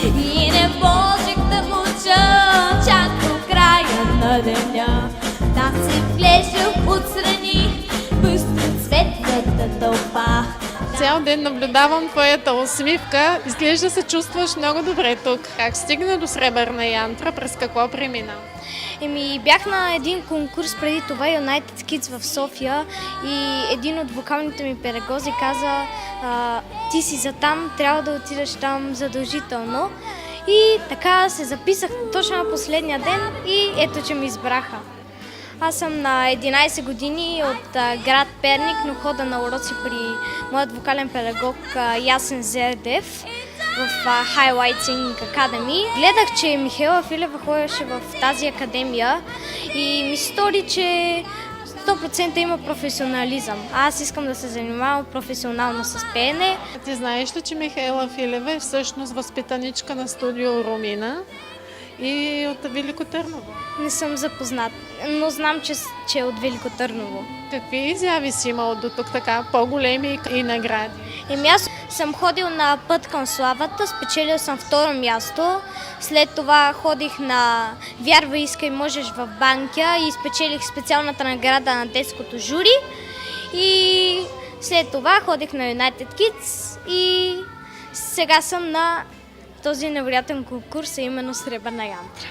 и не можех да мълча чак до края на деня. Там се вглеждах отстрани быстро светлата тълпа. Цял ден наблюдавам твоята усмивка. Изглежда се чувстваш много добре тук. Как стигна до Сребърна янтра? През какво премина? Бях на един конкурс преди това, United Kids в София, и един от вокалните ми педагози каза: ти си за там, трябва да отидеш там задължително. И така се записах точно на последния ден и ето, че ми избраха. Аз съм на 11 години от град Перник, но хода на уроци при моят вокален педагог Ясен Зердев в Highlight Singing Academy. Гледах, че Михаела Филева ходеше в тази академия и ми стори, че 100% има професионализъм. Аз искам да се занимавам професионално с пеене. Ти знаеш ли, че Михаела Филева е всъщност възпитаничка на студио Румина и от Велико Търново? Не съм запознат, но знам, че е от Велико Търново. Какви изяви си имал до тук така, по-големи и награди? Аз съм ходил на Път към славата, спечелил съм второ място. След това ходих на Вярвай, искай, можеш в Банкя и спечелих специалната награда на детското жури. И след това ходих на United Kids и сега съм на този невероятен конкурс, а именно Сребърна янтра.